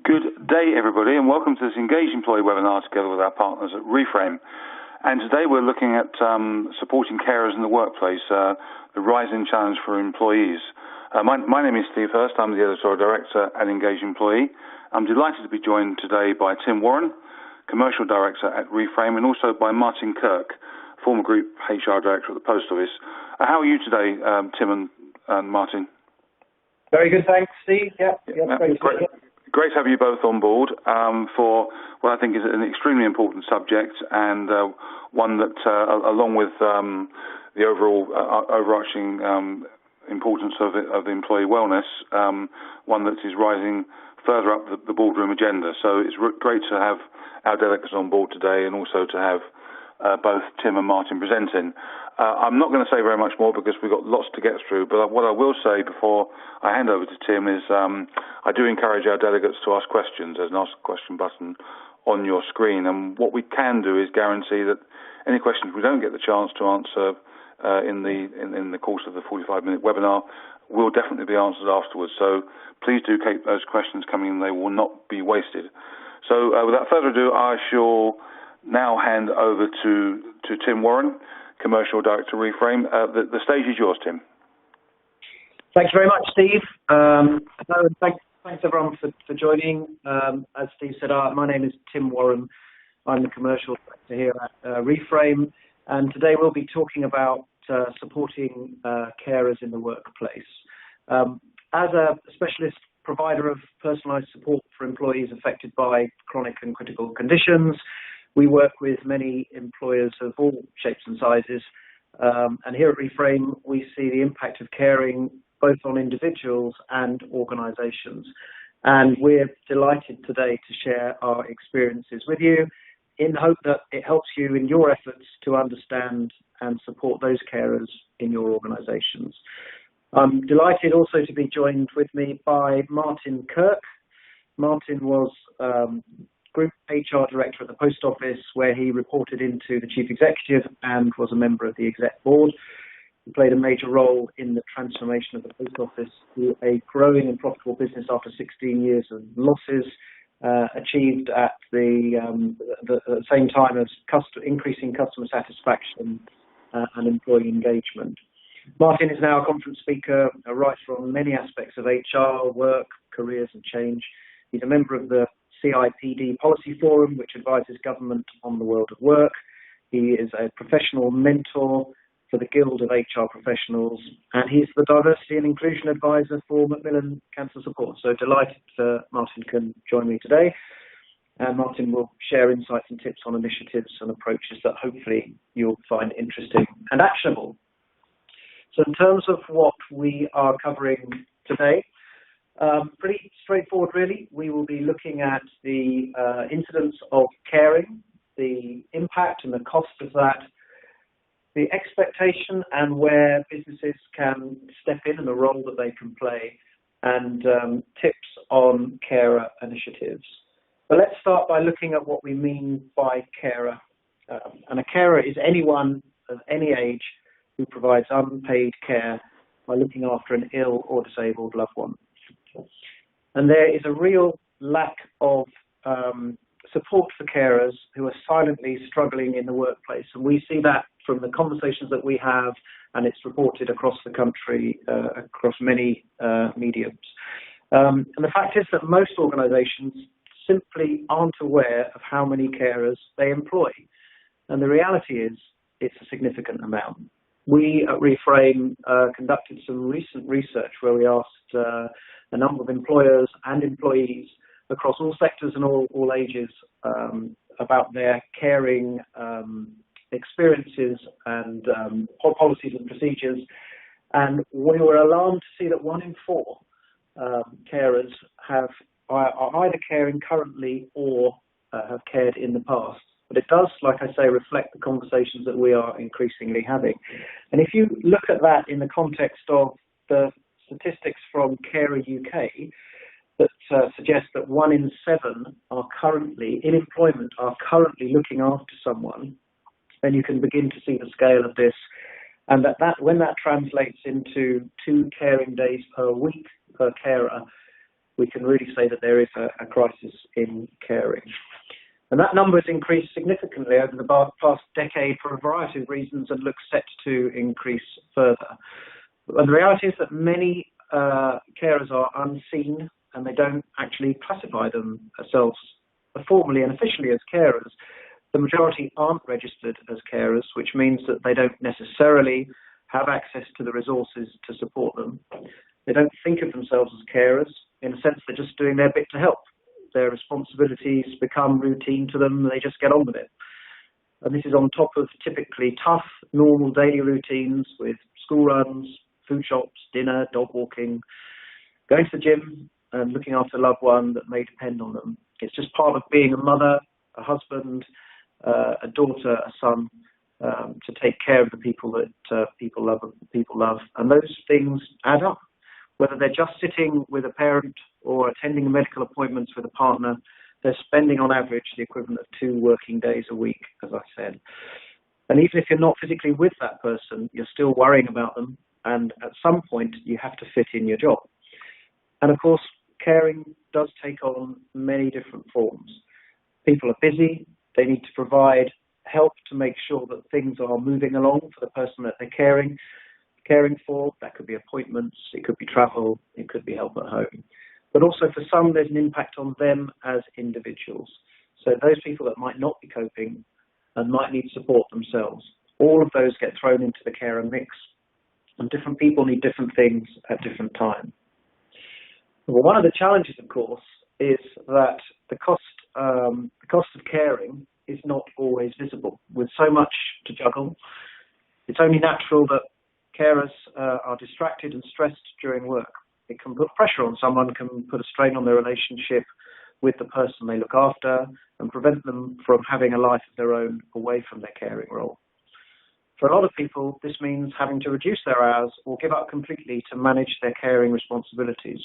Good day, everybody, and welcome to this Engaged Employee webinar together with our partners at Reframe. And today we're looking at supporting carers in the workplace, the rising challenge for employees. My name is Steve Hurst. I'm the Editorial Director at Engaged Employee. I'm delighted to be joined today by Tim Warren, Commercial Director at Reframe, and also by Martin Kirk, former Group HR Director at the Post Office. How are you today, Tim and Martin? Very good, thanks, Steve. Great to have you both on board for what I think is an extremely important subject, and one that, along with the overall overarching importance of employee wellness, one that is rising further up the boardroom agenda. So it's great to have our delegates on board today, and also to have both Tim and Martin presenting. I'm not going to say very much more because we've got lots to get through, but what I will say before I hand over to Tim is I do encourage our delegates to ask questions. There's an Ask a Question button on your screen, and what we can do is guarantee that any questions we don't get the chance to answer in the course of the 45-minute webinar will definitely be answered afterwards. So please do keep those questions coming in. They will not be wasted. So without further ado, I shall now hand over to Tim Warren, Commercial Director Reframe. The stage is yours, Tim. Thanks very much, Steve. Thanks everyone for joining. As Steve said, my name is Tim Warren. I'm the Commercial Director here at Reframe, and today we'll be talking about supporting carers in the workplace. As a specialist provider of personalised support for employees affected by chronic and critical conditions, we work with many employers of all shapes and sizes, and here at Reframe we see the impact of caring both on individuals and organisations. And we're delighted today to share our experiences with you in the hope that it helps you in your efforts to understand and support those carers in your organisations. I'm delighted also to be joined with me by Martin Kirk. Martin was Group HR Director at the Post Office, where he reported into the Chief Executive and was a member of the Exec Board. He played a major role in the transformation of the Post Office to a growing and profitable business after 16 years of losses, achieved at the same time as increasing customer satisfaction and employee engagement. Martin is now a conference speaker, a writer on many aspects of HR, work, careers and change. He's a member of the CIPD Policy Forum, which advises government on the world of work. He is a professional mentor for the Guild of HR Professionals, and he's the Diversity and Inclusion Advisor for Macmillan Cancer Support. So delighted Martin can join me today. And Martin will share insights and tips on initiatives and approaches that hopefully you'll find interesting and actionable. So in terms of what we are covering today, pretty straightforward really. We will be looking at the incidence of caring, the impact and the cost of that, the expectation and where businesses can step in and the role that they can play, and tips on carer initiatives. But let's start by looking at what we mean by carer. And a carer is anyone of any age who provides unpaid care by looking after an ill or disabled loved one. And there is a real lack of support for carers who are silently struggling in the workplace. And we see that from the conversations that we have, and it's reported across the country, across many mediums. And the fact is that most organisations simply aren't aware of how many carers they employ. And the reality is it's a significant amount. We at Reframe conducted some recent research where we asked a number of employers and employees across all sectors and all ages about their caring experiences and policies and procedures. And we were alarmed to see that 1 in 4 carers are either caring currently or have cared in the past. But it does, like I say, reflect the conversations that we are increasingly having. And if you look at that in the context of the statistics from Carer UK that suggest that 1 in 7 are currently in employment, are currently looking after someone, then you can begin to see the scale of this. And that when that translates into 2 caring days per week per carer, we can really say that there is a crisis in caring. And that number has increased significantly over the past decade for a variety of reasons and looks set to increase further. And the reality is that many carers are unseen and they don't actually classify themselves formally and officially as carers. The majority aren't registered as carers, which means that they don't necessarily have access to the resources to support them. They don't think of themselves as carers. In a sense, they're just doing their bit to help. Their responsibilities become routine to them, and they just get on with it. And this is on top of typically tough, normal daily routines with school runs, food shops, dinner, dog walking, going to the gym, and looking after a loved one that may depend on them. It's just part of being a mother, a husband, a daughter, a son, to take care of the people that people love. And those things add up. Whether they're just sitting with a parent or attending medical appointments with a partner, they're spending on average the equivalent of 2 working days a week, as I said. And even if you're not physically with that person, you're still worrying about them. And at some point, you have to fit in your job. And of course, caring does take on many different forms. People are busy. They need to provide help to make sure that things are moving along for the person that they're caring for. That could be appointments, it could be travel, it could be help at home. But also for some, there's an impact on them as individuals. So those people that might not be coping and might need support themselves, all of those get thrown into the carer mix. And different people need different things at different times. Well, one of the challenges, of course, is that the cost of caring is not always visible. With so much to juggle, it's only natural that carers are distracted and stressed during work. It can put pressure on someone, can put a strain on their relationship with the person they look after and prevent them from having a life of their own away from their caring role. For a lot of people, this means having to reduce their hours or give up completely to manage their caring responsibilities.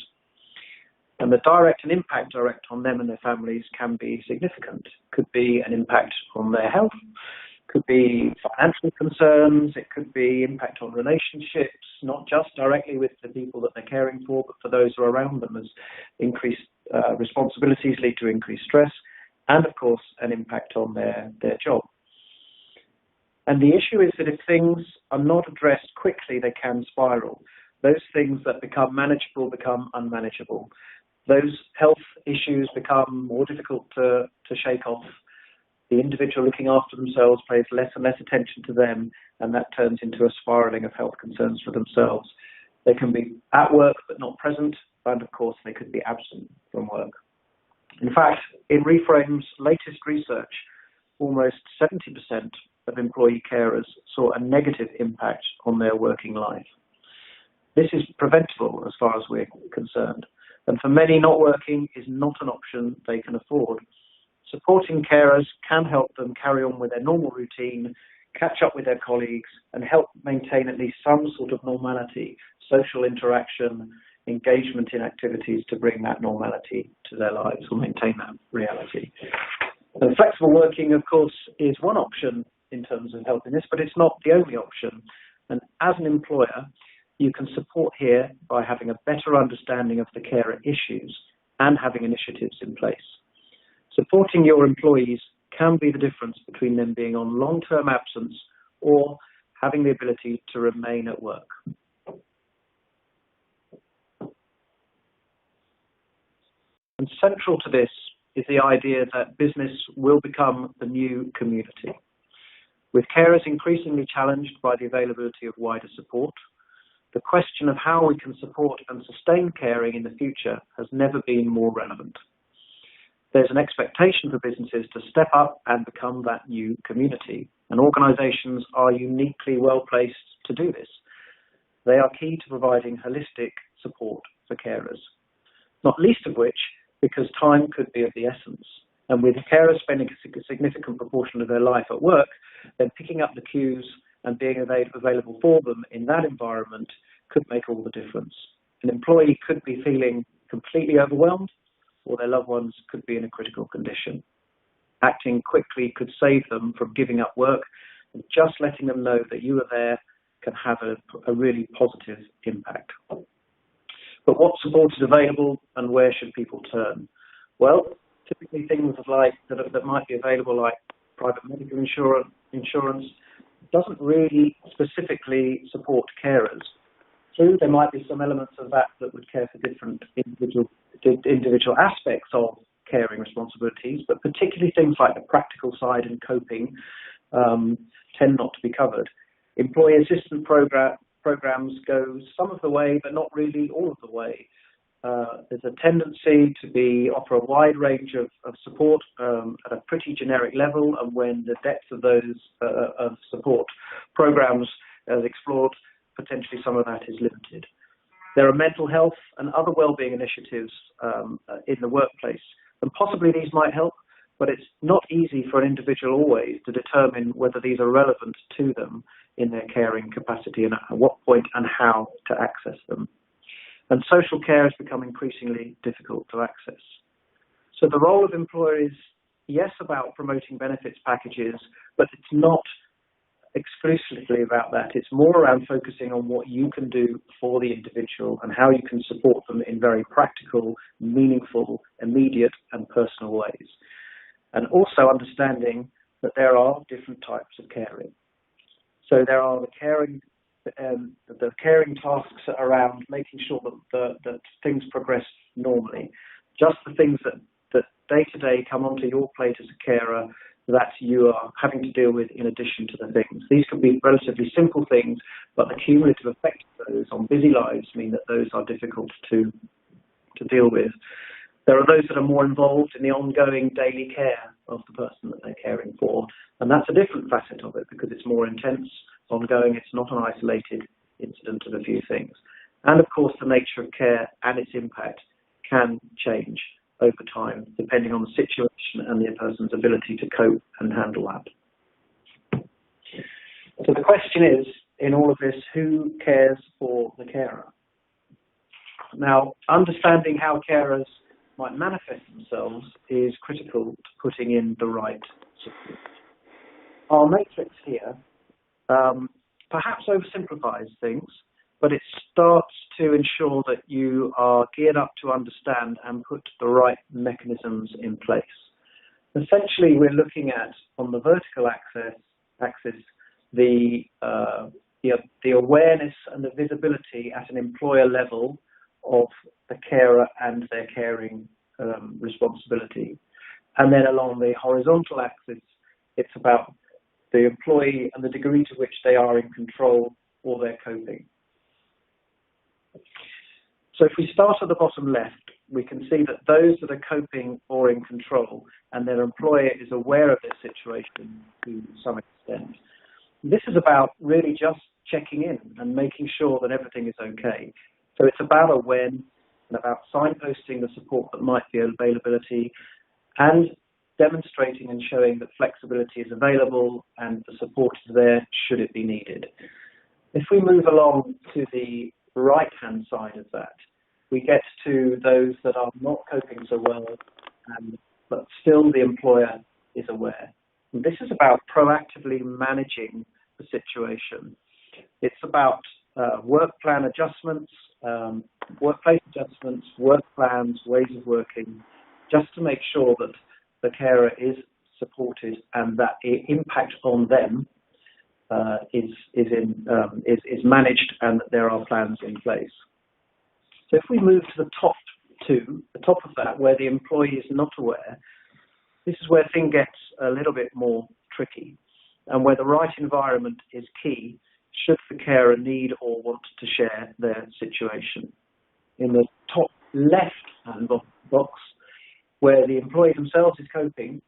And the direct impact on them and their families can be significant. Could be an impact on their health, could be financial concerns, it could be impact on relationships, not just directly with the people that they're caring for, but for those who are around them, as increased responsibilities lead to increased stress, and of course an impact on their job. And the issue is that if things are not addressed quickly, they can spiral. Those things that become manageable become unmanageable. Those health issues become more difficult to shake off. The individual looking after themselves pays less and less attention to them, and that turns into a spiraling of health concerns for themselves. They can be at work but not present, and of course they could be absent from work. In fact, in Reframe's latest research, almost 70% of employee carers saw a negative impact on their working life. This is preventable as far as we're concerned, and for many, not working is not an option they can afford. Supporting carers can help them carry on with their normal routine, catch up with their colleagues, and help maintain at least some sort of normality, social interaction, engagement in activities to bring that normality to their lives or maintain that reality. And flexible working, of course, is one option in terms of helping this, but it's not the only option. And as an employer, you can support here by having a better understanding of the carer issues and having initiatives in place. Supporting your employees can be the difference between them being on long-term absence or having the ability to remain at work. And central to this is the idea that business will become the new community. With carers increasingly challenged by the availability of wider support, the question of how we can support and sustain caring in the future has never been more relevant. There's an expectation for businesses to step up and become that new community, and organisations are uniquely well placed to do this. They are key to providing holistic support for carers, not least of which because time could be of the essence. And with carers spending a significant proportion of their life at work, then picking up the cues and being available for them in that environment could make all the difference. An employee could be feeling completely overwhelmed, or their loved ones could be in a critical condition. Acting quickly could save them from giving up work, and just letting them know that you are there can have a really positive impact. But what support is available and where should people turn? Well, typically things like that might be available, like private medical insurance, doesn't really specifically support carers. True, there might be some elements of that would care for different individual aspects of caring responsibilities, but particularly things like the practical side and coping tend not to be covered. Employee assistance programs go some of the way, but not really all of the way. There's a tendency to offer a wide range of support at a pretty generic level, and when the depth of those of support programs is explored, potentially some of that is limited. There are mental health and other wellbeing initiatives in the workplace, and possibly these might help, but it's not easy for an individual always to determine whether these are relevant to them in their caring capacity and at what point and how to access them. And social care has become increasingly difficult to access. So the role of employer is, yes, about promoting benefits packages, but it's not exclusively about that. It's more around focusing on what you can do for the individual and how you can support them in very practical, meaningful, immediate and personal ways. And also understanding that there are different types of caring. So there are the caring tasks around making sure that things progress normally. Just the things that day to day come onto your plate as a carer that you are having to deal with in addition to the things. These can be relatively simple things, but the cumulative effect of those on busy lives mean that those are difficult to deal with. There are those that are more involved in the ongoing daily care of the person that they're caring for, and that's a different facet of it because it's more intense, ongoing, it's not an isolated incident of a few things. And of course, the nature of care and its impact can change over time, depending on the situation and the person's ability to cope and handle that. So the question is, in all of this, who cares for the carer? Now, understanding how carers might manifest themselves is critical to putting in the right support. Our matrix here perhaps oversimplifies things, but it starts to ensure that you are geared up to understand and put the right mechanisms in place. Essentially, we're looking at, on the vertical axis, the awareness and the visibility at an employer level of the carer and their caring responsibility. And then along the horizontal axis, it's about the employee and the degree to which they are in control or they're coping. So if we start at the bottom left, we can see that those that are coping or in control and their employer is aware of their situation to some extent. This is about really just checking in and making sure that everything is okay. So it's about awareness and about signposting the support that might be availability and demonstrating and showing that flexibility is available and the support is there should it be needed. If we move along to the right-hand side of that, we get to those that are not coping so well, but still the employer is aware. And this is about proactively managing the situation. It's about work plan adjustments, workplace adjustments, work plans, ways of working, just to make sure that the carer is supported and that the impact on them is managed and that there are plans in place. So if we move to the top of that, where the employee is not aware, this is where things get a little bit more tricky and where the right environment is key should the carer need or want to share their situation. In the top left-hand box, where the employee themselves is coping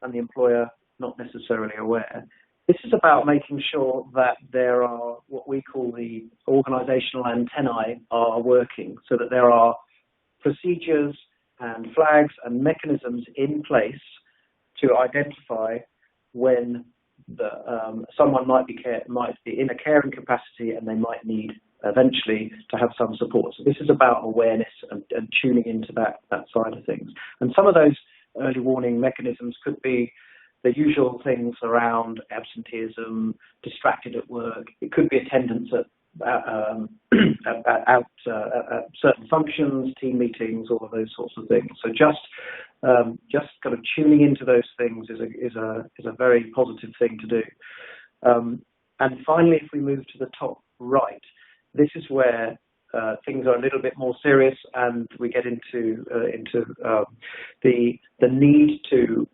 and the employer not necessarily aware, this is about making sure that there are what we call the organisational antennae are working, so that there are procedures and flags and mechanisms in place to identify when someone might be in a caring capacity and they might need eventually to have some support. So this is about awareness and tuning into that side of things. And some of those early warning mechanisms could be the usual things around absenteeism, distracted at work. It could be attendance at certain functions, team meetings, all of those sorts of things. So just kind of tuning into those things is a very positive thing to do. And finally, if we move to the top right, this is where things are a little bit more serious, and we get into the need to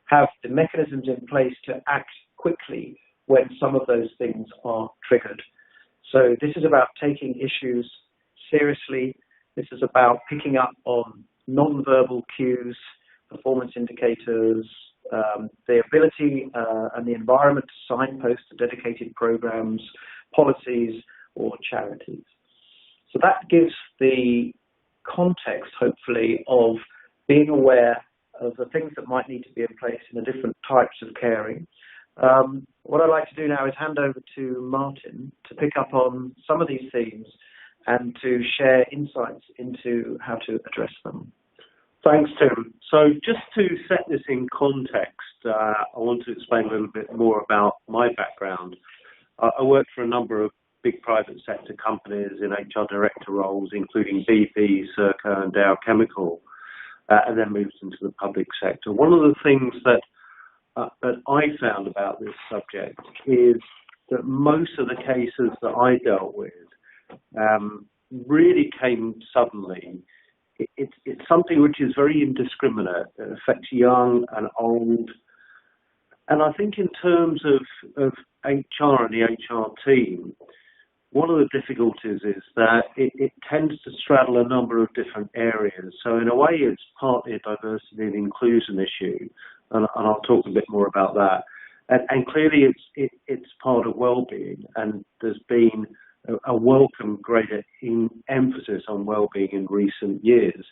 have the mechanisms in place to act quickly when some of those things are triggered. So this is about taking issues seriously. This is about picking up on non-verbal cues, performance indicators, the ability and the environment to signpost to dedicated programs, policies, or charities. So that gives the context, hopefully, of being aware of the things that might need to be in place in the different types of caring. What I'd like to do now is hand over to Martin to pick up on some of these themes and to share insights into how to address them. Thanks, Tim. So just to set this in context, I want to explain a little bit more about my background. I worked for a number of big private sector companies in HR director roles, including BP, Circa, and Dow Chemical, and then moved into the public sector. One of the things that I found about this subject is that most of the cases that I dealt with really came suddenly. It's something which is very indiscriminate. It affects young and old. And I think in terms of HR and the HR team, one of the difficulties is that it tends to straddle a number of different areas. So in a way, it's partly a diversity and inclusion issue, and I'll talk a bit more about that. And clearly, it's part of well-being, and there's been a welcome greater emphasis on well-being in recent years.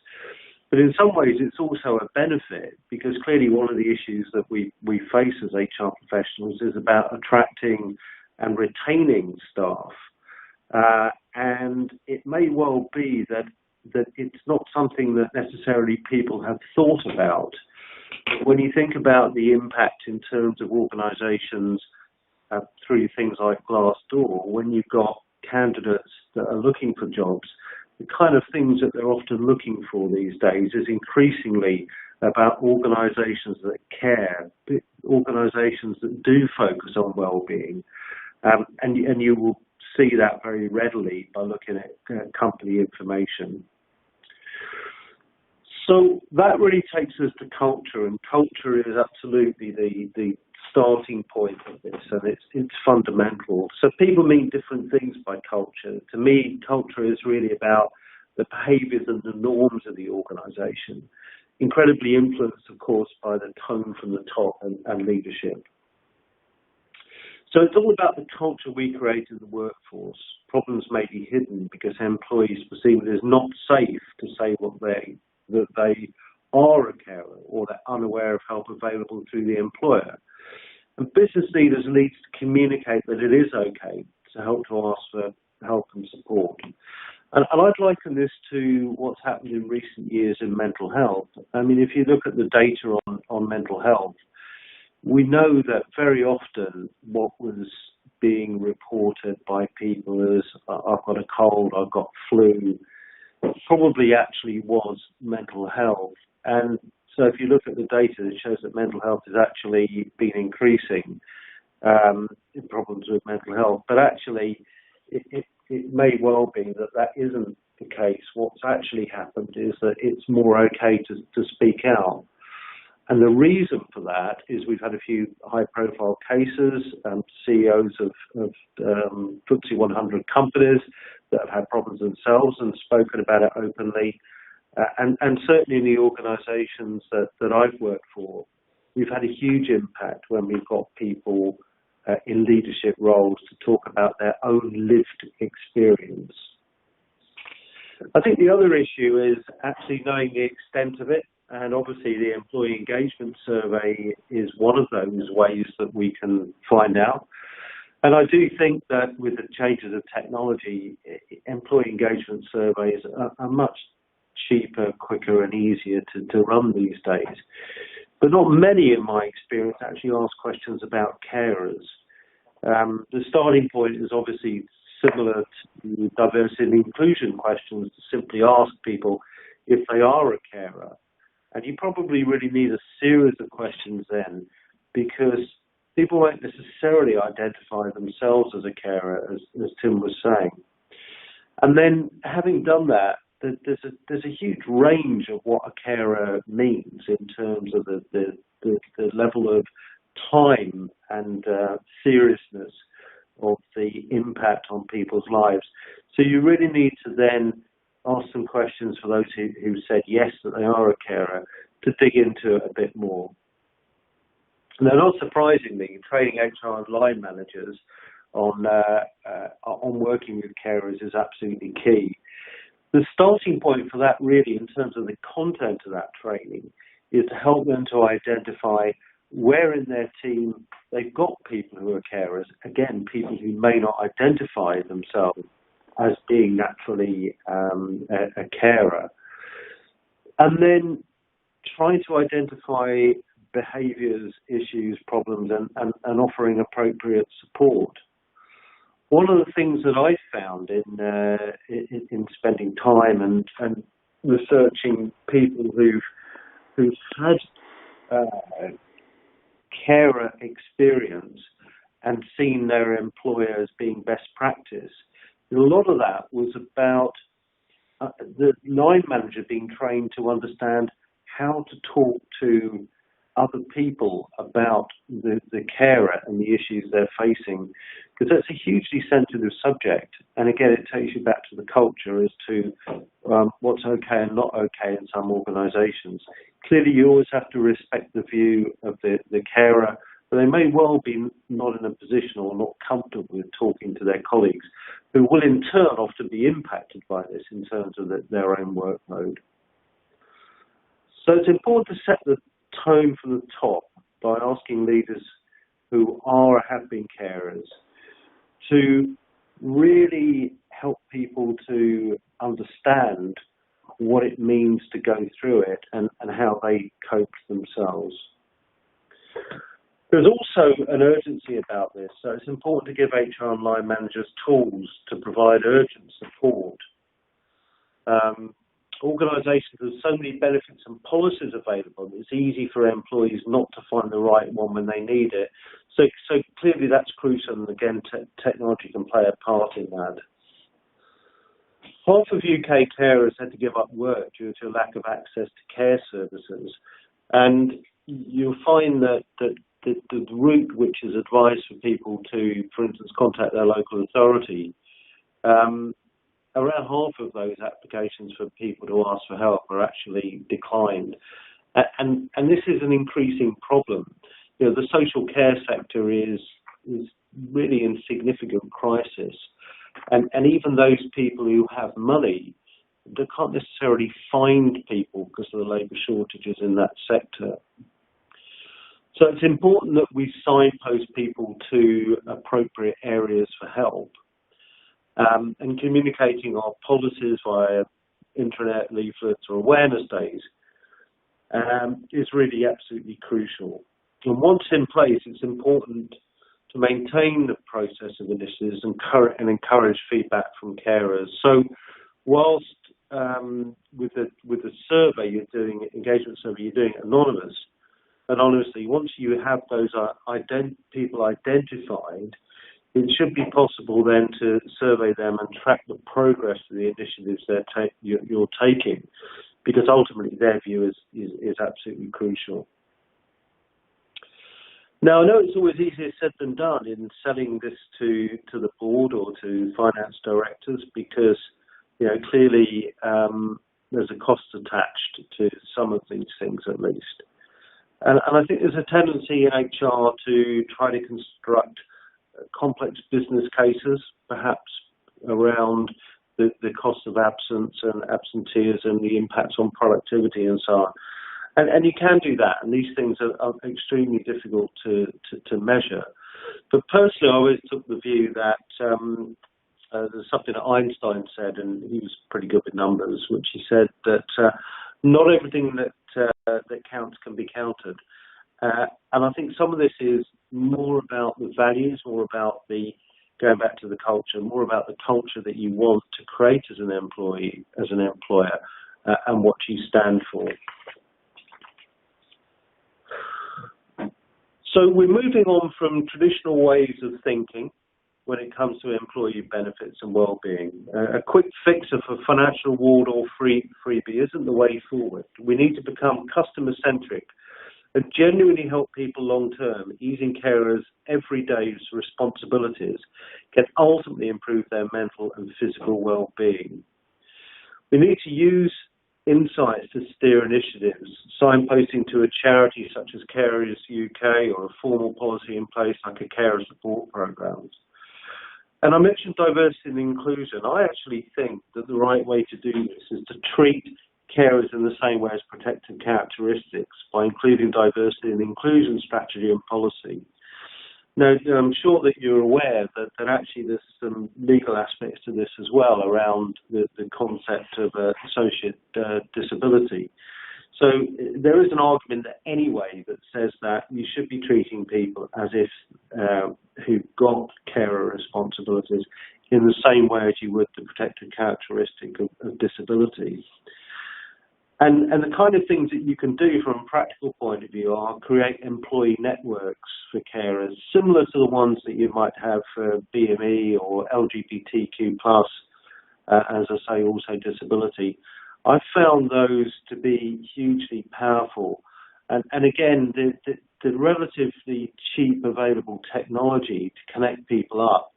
But in some ways, it's also a benefit, because clearly one of the issues that we face as HR professionals is about attracting and retaining staff. And it may well be that it's not something that necessarily people have thought about. When you think about the impact in terms of organisations through things like Glassdoor, when you've got candidates that are looking for jobs, the kind of things that they're often looking for these days is increasingly about organisations that care, organisations that do focus on well-being, and you will see that very readily by looking at company information. So that really takes us to culture, and culture is absolutely the starting point of this, and it's fundamental. So people mean different things by culture. To me, culture is really about the behaviours and the norms of the organisation, incredibly influenced, of course, by the tone from the top and leadership. So it's all about the culture we create in the workforce. Problems may be hidden because employees perceive it as not safe to say that they are a carer, or they're unaware of help available through the employer. And business leaders need to communicate that it is okay to ask for help and support. And I'd liken this to what's happened in recent years in mental health. I mean, if you look at the data on mental health, we know that very often what was being reported by people is, I've got a cold, I've got flu, probably actually was mental health. And so if you look at the data, it shows that mental health has actually been increasing in problems with mental health. But actually, it may well be that isn't the case. What's actually happened is that it's more okay to speak out. And the reason for that is we've had a few high-profile cases, CEOs of FTSE 100 companies that have had problems themselves and spoken about it openly. And certainly in the organisations that I've worked for, we've had a huge impact when we've got people in leadership roles to talk about their own lived experience. I think the other issue is actually knowing the extent of it. And obviously the employee engagement survey is one of those ways that we can find out. And I do think that with the changes of technology, employee engagement surveys are much cheaper, quicker and easier to run these days. But not many, in my experience, actually ask questions about carers. The starting point is obviously similar to diversity and inclusion questions, to simply ask people if they are a carer. And you probably really need a series of questions then, because people won't necessarily identify themselves as a carer, as Tim was saying. And then, having done that, there's a huge range of what a carer means in terms of the level of time and seriousness of the impact on people's lives. So you really need to then ask some questions for those who said yes, that they are a carer, to dig into it a bit more. Now, not surprisingly, training HR and line managers on working with carers is absolutely key. The starting point for that, really, in terms of the content of that training, is to help them to identify where in their team they've got people who are carers, again, people who may not identify themselves as being naturally a carer. And then trying to identify behaviours, issues, problems, and offering appropriate support. One of the things that I found in spending time and researching people who've had carer experience and seen their employers being best practice, a lot of that was about the line manager being trained to understand how to talk to other people about the carer and the issues they're facing, because that's a hugely sensitive subject. And again, it takes you back to the culture as to what's okay and not okay in some organisations. Clearly, you always have to respect the view of the carer, but they may well be not in a position or not comfortable with talking to their colleagues, who will in turn often be impacted by this in terms of their own workload. So it's important to set the tone from the top by asking leaders who are or have been carers to really help people to understand what it means to go through it and how they cope themselves. There's also an urgency about this, so it's important to give HR and line managers tools to provide urgent support. Organisations have so many benefits and policies available, it's easy for employees not to find the right one when they need it. So clearly that's crucial, and again, technology can play a part in that. Half of UK carers had to give up work due to a lack of access to care services, and you'll find that the route which is advised for people to, for instance, contact their local authority, around half of those applications for people to ask for help are actually declined. And this is an increasing problem. You know, the social care sector is really in significant crisis. And even those people who have money, they can't necessarily find people because of the labour shortages in that sector. So it's important that we signpost people to appropriate areas for help. And communicating our policies via intranet leaflets or awareness days is really absolutely crucial. And once in place, it's important to maintain the process of initiatives and encourage feedback from carers. So whilst with the survey you're doing, engagement survey, you're doing it anonymously, once you have those people identified, it should be possible then to survey them and track the progress of the initiatives you're taking, because ultimately their view is absolutely crucial. Now, I know it's always easier said than done in selling this to the board or to finance directors, because clearly there's a cost attached to some of these things at least. And I think there's a tendency in HR to try to construct complex business cases, perhaps around the cost of absence and absenteeism, the impacts on productivity and so on. And you can do that, and these things are extremely difficult to measure. But personally, I always took the view that there's something that Einstein said, and he was pretty good with numbers, which he said that not everything that counts can be counted. And I think some of this is more about the values, more about the going back to the culture, more about the culture that you want to create as an employee, as an employer, and what you stand for. So we're moving on from traditional ways of thinking when it comes to employee benefits and well-being. A quick fixer for financial reward or freebie isn't the way forward. We need to become customer-centric and genuinely help people long-term. Easing carers' everyday responsibilities can ultimately improve their mental and physical well-being. We need to use insights to steer initiatives, signposting to a charity such as Carers UK or a formal policy in place like a carer support program. And I mentioned diversity and inclusion. I actually think that the right way to do this is to treat carers in the same way as protected characteristics by including diversity and inclusion strategy and policy. Now, I'm sure that you're aware that actually there's some legal aspects to this as well around the concept of associate disability. So there is an argument that anyway that says that you should be treating people as if who've got carer responsibilities in the same way as you would the protected characteristic of disability. And the kind of things that you can do from a practical point of view are create employee networks for carers, similar to the ones that you might have for BME or LGBTQ+, as I say, also disability. I've found those to be hugely powerful. And again, the relatively cheap available technology to connect people up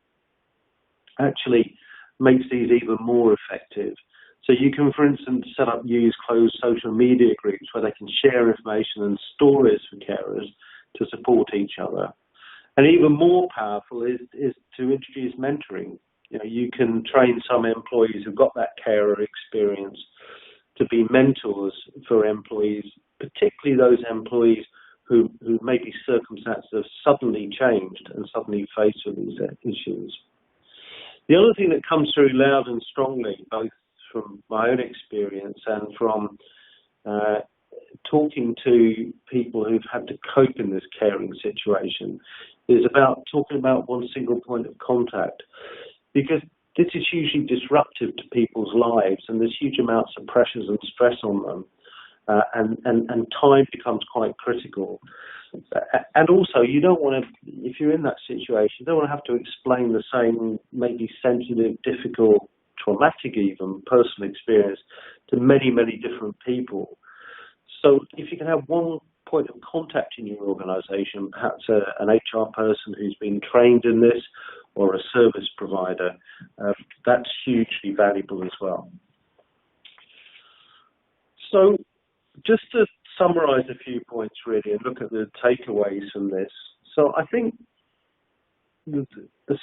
actually makes these even more effective. So you can, for instance, use closed social media groups where they can share information and stories for carers to support each other. And even more powerful is to introduce mentoring. You know, you can train some employees who've got that carer experience to be mentors for employees, particularly those employees who maybe circumstances have suddenly changed and suddenly faced with these issues. The other thing that comes through loud and strongly, both from my own experience and from talking to people who've had to cope in this caring situation, is about talking about one single point of contact, because this is hugely disruptive to people's lives and there's huge amounts of pressures and stress on them, and time becomes quite critical. And also, you don't want to, if you're in that situation, you don't want to have to explain the same maybe sensitive, difficult, traumatic even personal experience to many, many different people. So if you can have one point of contact in your organisation, perhaps an HR person who's been trained in this or a service provider, that's hugely valuable as well. So just to summarise a few points really and look at the takeaways from this. So I think the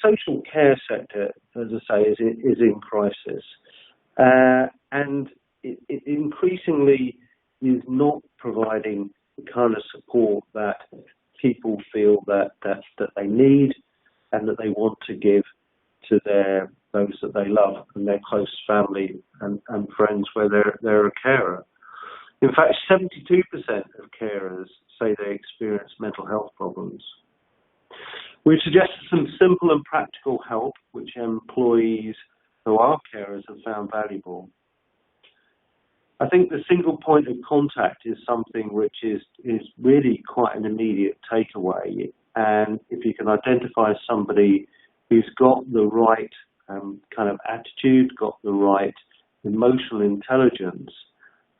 social care sector, as I say, is in crisis, and it increasingly is not providing the kind of support that people feel that they need and that they want to give to those that they love and their close family and friends where they're a carer. In fact, 72% of carers say they experience mental health problems. We've suggested some simple and practical help which employees who are carers have found valuable. I think the single point of contact is something which is really quite an immediate takeaway. And if you can identify somebody who's got the right kind of attitude, got the right emotional intelligence,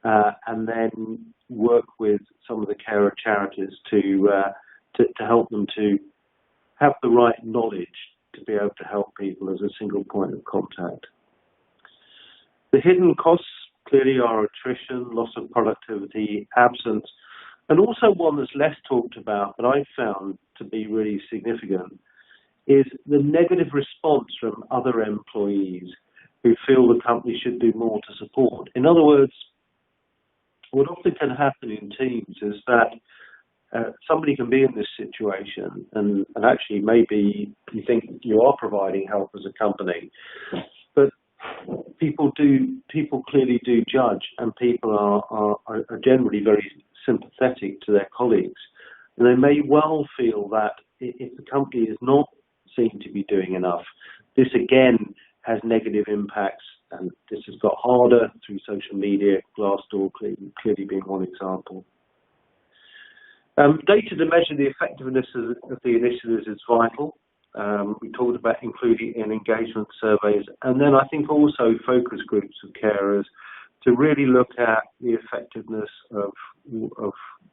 and then work with some of the carer charities to help them to have the right knowledge to be able to help people as a single point of contact. The hidden costs clearly are attrition, loss of productivity, absence, and also one that's less talked about, but I've found to be really significant, is the negative response from other employees who feel the company should do more to support. In other words, what often can happen in teams is that somebody can be in this situation and actually maybe you think you are providing help as a company, but people clearly do judge, and people are generally very sympathetic to their colleagues. And they may well feel that if the company is not seem to be doing enough. This again has negative impacts, and this has got harder through social media, Glassdoor clearly being one example. Data to measure the effectiveness of the initiatives is vital. We talked about including in engagement surveys, and then I think also focus groups of carers to really look at the effectiveness of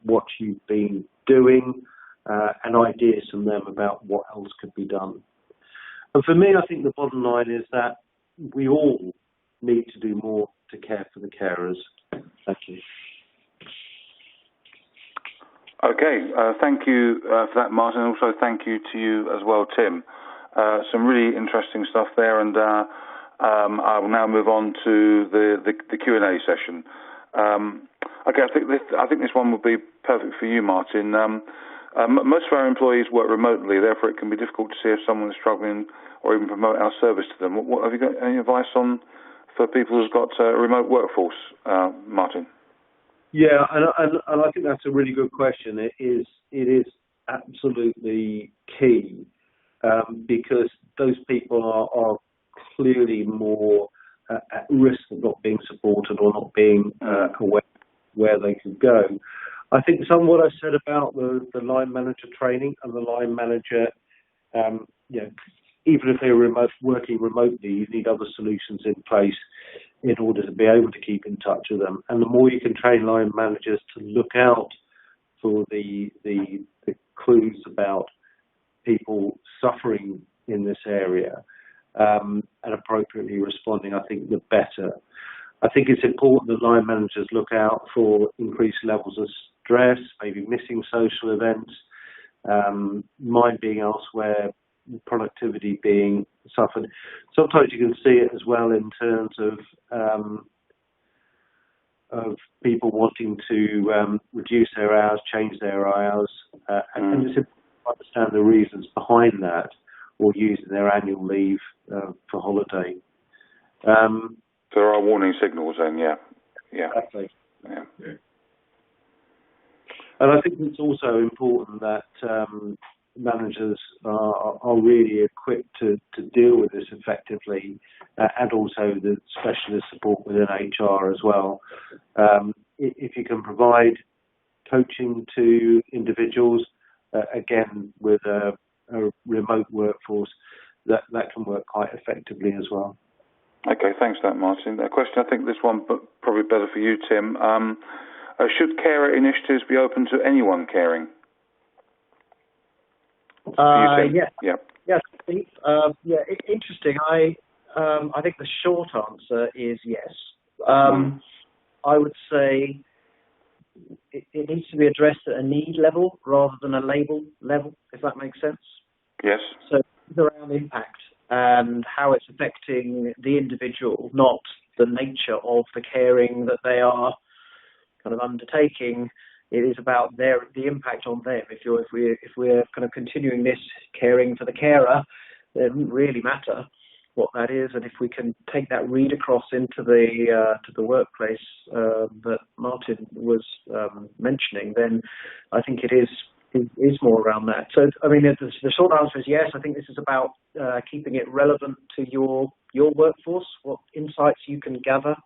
what you've been doing and ideas from them about what else could be done. And for me, I think the bottom line is that we all need to do more to care for the carers. Thank you. Okay, thank you for that, Martin, and also thank you to you as well, Tim. Some really interesting stuff there, and I will now move on to the Q&A session. Okay, I think this one would be perfect for you, Martin. Most of our employees work remotely, therefore it can be difficult to see if someone is struggling or even promote our service to them. What have you got any advice on for people who've got a remote workforce, Martin? Yeah, and I think that's a really good question. It is absolutely key because those people are clearly more at risk of not being supported or not being aware where they could go. I think some of what I said about the line manager training and the line manager, even if they're working remotely, you need other solutions in place in order to be able to keep in touch with them. And the more you can train line managers to look out for the clues about people suffering in this area and appropriately responding, I think the better. I think it's important that line managers look out for increased levels of stress, maybe missing social events, mind being elsewhere, productivity being suffered. Sometimes you can see it as well in terms of people wanting to reduce their hours, change their hours, and it's important to understand the reasons behind that, or using their annual leave for holiday. So there are warning signals then, yeah. Exactly. Yeah. And I think it's also important that managers are really equipped to deal with this effectively, and also the specialist support within HR as well. If you can provide coaching to individuals, again, with a remote workforce, that can work quite effectively as well. Okay, thanks for that, Martin. A question, I think this one probably better for you, Tim. Should carer initiatives be open to anyone caring? Yes. Yeah. Yes, Steve. Interesting. I think the short answer is yes. I would say it needs to be addressed at a need level rather than a label level, if that makes sense. Yes. So it's around impact and how it's affecting the individual, not the nature of the caring that they are kind of undertaking. It is about the impact on them. If we're kind of continuing this caring for the carer, it doesn't really matter what that is, and if we can take that read across into the workplace that Martin was mentioning, then I think it is more around that. So I mean, the short answer is yes. I think this is about keeping it relevant to your workforce, what insights you can gather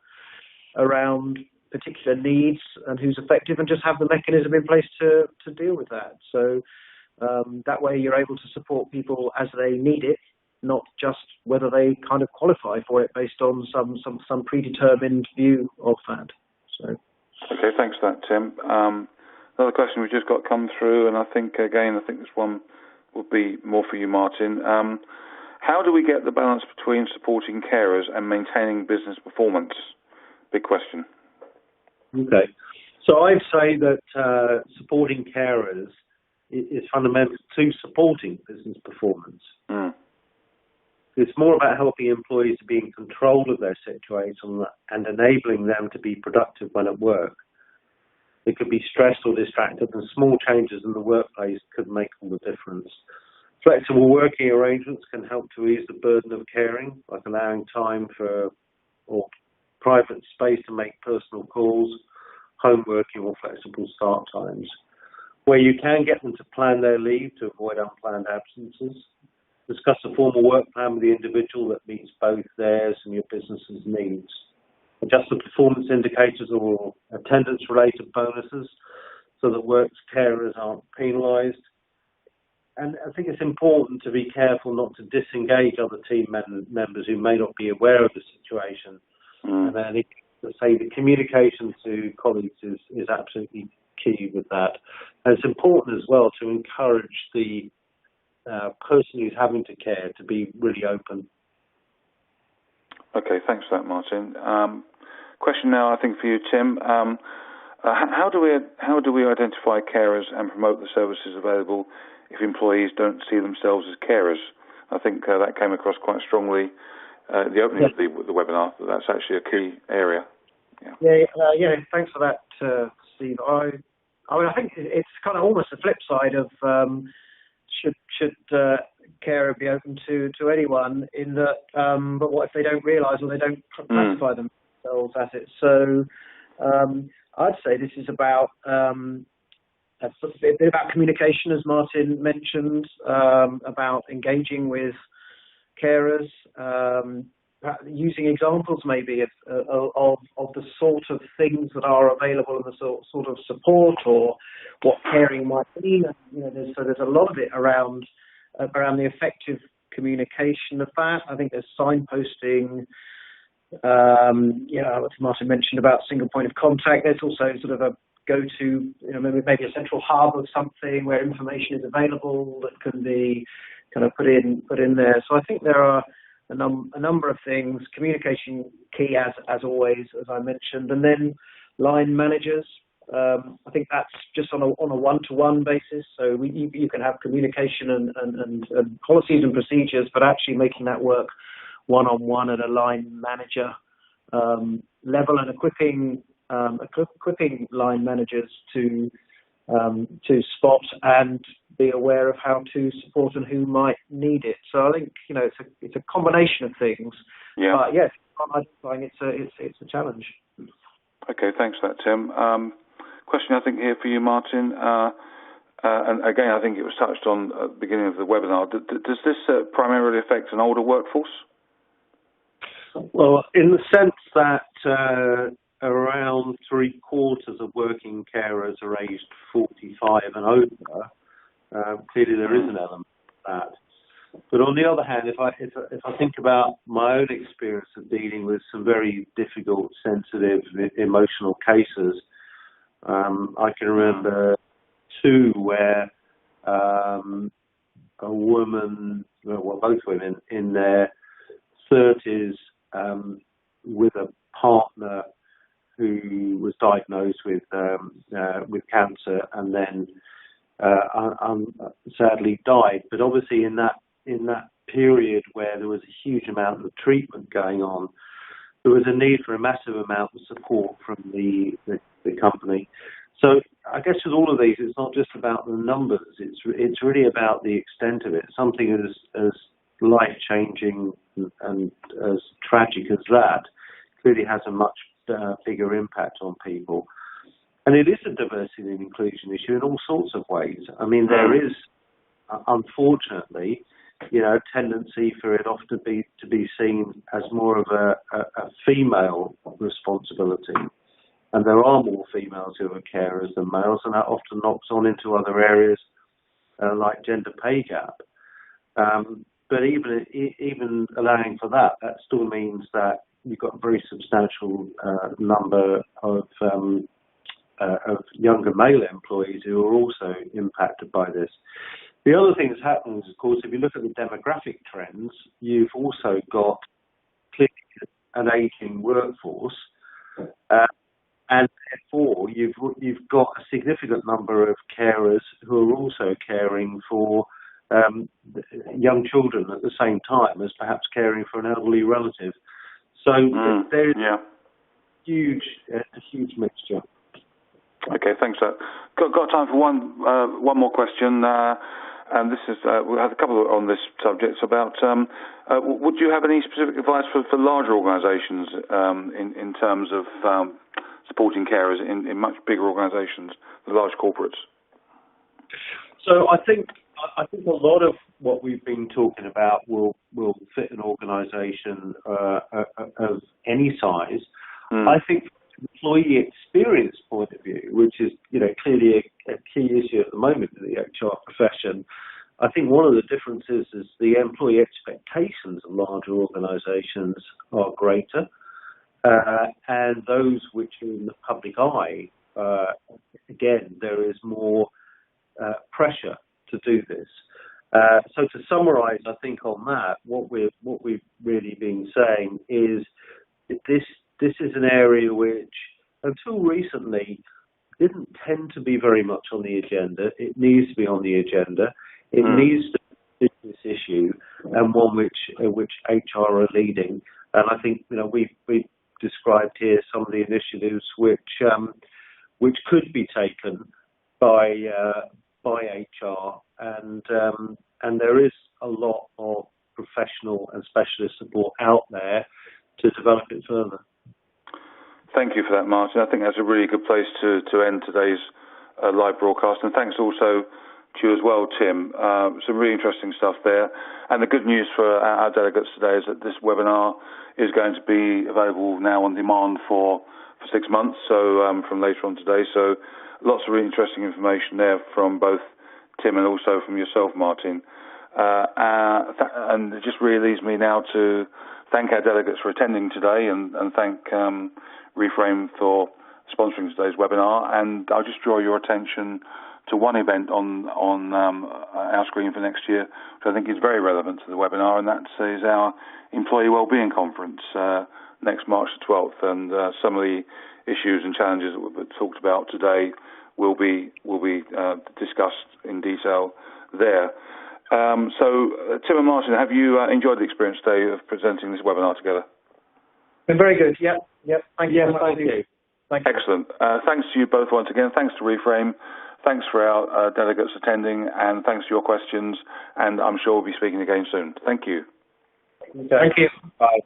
around particular needs and who's effective, and just have the mechanism in place to deal with that. So that way you're able to support people as they need it, not just whether they kind of qualify for it based on some predetermined view of that. So. Okay, thanks for that, Tim. Another question we've just got come through, and I think this one would be more for you, Martin. How do we get the balance between supporting carers and maintaining business performance? Big question. Okay. So I'd say that supporting carers is fundamental to supporting business performance. It's more about helping employees to be in control of their situation and enabling them to be productive when at work. They could be stressed or distracted, and small changes in the workplace could make all the difference. Flexible working arrangements can help to ease the burden of caring, like allowing time or private space to make personal calls, home working, or flexible start times. Where you can get them to plan their leave to avoid unplanned absences. Discuss a formal work plan with the individual that meets both theirs and your business's needs. Adjust the performance indicators or attendance-related bonuses so that works carers aren't penalised. And I think it's important to be careful not to disengage other team members who may not be aware of the situation. And I think to say the communication to colleagues is absolutely key with that. And it's important as well to encourage the person who's having to care to be really open. Okay, thanks for that, Martin. Question now, I think, for you, Tim. How do we identify carers and promote the services available if employees don't see themselves as carers? I think that came across quite strongly at the opening of the webinar. That's actually a key area. Yeah. Thanks for that, Steve. I think it's kind of almost the flip side of should carer be open to anyone, in that, but what if they don't realise or they don't classify themselves as it? So I'd say this is about a bit about communication, as Martin mentioned, about engaging with carers, using examples maybe of the sort of things that are available and the sort of support or what caring might mean. There's a lot of it around the effective communication of that. I think there's signposting. What Martin mentioned about single point of contact. There's also sort of a go-to, maybe a central hub of something where information is available that can be kind of put in there. So I think there are a number of things. Communication key as always, as I mentioned, and then line managers. I think that's just on a one-to-one basis. So you can have communication and policies and procedures, but actually making that work one-on-one at a line manager level, and equipping line managers to spot and be aware of how to support and who might need it. So I think it's a combination of things. Yeah. But yes, identifying it's a challenge. Okay, thanks for that, Tim. Question I think here for you, Martin. And again, I think it was touched on at the beginning of the webinar. Does this primarily affect an older workforce? Well, in the sense that around 3/4 of working carers are aged 45 and over, clearly there is an element of that. But on the other hand, if I think about my own experience of dealing with some very difficult, sensitive, emotional cases, I can remember two where a woman, both women in their 30s, with a partner who was diagnosed with cancer and then sadly died. But obviously in that period where there was a huge amount of treatment going on, there was a need for a massive amount of support from the company. So I guess with all of these, it's not just about the numbers. It's really about the extent of it. Something as life-changing and as tragic as that clearly has a much bigger impact on people. And it is a diversity and inclusion issue in all sorts of ways. I mean, there is, unfortunately, a tendency for it often to be seen as more of a female responsibility. And there are more females who are carers than males, and that often knocks on into other areas like gender pay gap. But even allowing for that still means that you've got a very substantial number of younger male employees who are also impacted by this. The other thing that's happening is, of course, if you look at the demographic trends, you've also got clearly an aging workforce, and therefore you've got a significant number of carers who are also caring for young children at the same time as perhaps caring for an elderly relative. So there's a huge mixture. Okay, thanks. Got time for one more question, and this is we have a couple on this subject about. Would you have any specific advice for larger organisations in terms of supporting carers in much bigger organisations, the large corporates? So I think I think a lot of what we've been talking about will fit an organisation of any size. I think from an employee experience point of view, which is clearly a key issue at the moment in the HR profession, I think one of the differences is the employee expectations of larger organisations are greater, and those which are in the public eye, again, there is more pressure to do this. So to summarise, I think on that, what we've really been saying is this is an area which, until recently, didn't tend to be very much on the agenda. It needs to be on the agenda. It needs to be a business issue, and one which HR are leading. And I think we've described here some of the initiatives which could be taken by HR, and there is a lot of professional and specialist support out there to develop it further. Thank you for that, Martin. I think that's a really good place to end today's live broadcast, and thanks also to you as well, Tim. Some really interesting stuff there. And the good news for our delegates today is that this webinar is going to be available now on demand for 6 months, so from later on today. So lots of really interesting information there from both Tim and also from yourself, Martin. And it just really leaves me now to thank our delegates for attending today and thank Reframe for sponsoring today's webinar. And I'll just draw your attention to one event on our screen for next year, which I think is very relevant to the webinar, and that is our Employee Wellbeing Conference next March the 12th. And some of the issues and challenges that we've talked about today will be discussed in detail there. So, Tim and Martin, have you enjoyed the experience today of presenting this webinar together? Been very good. Yep. Thank you. Thank you. Excellent. Thanks to you both once again. Thanks to Reframe. Thanks for our delegates attending, and thanks for your questions. And I'm sure we'll be speaking again soon. Thank you. Thank you. Bye.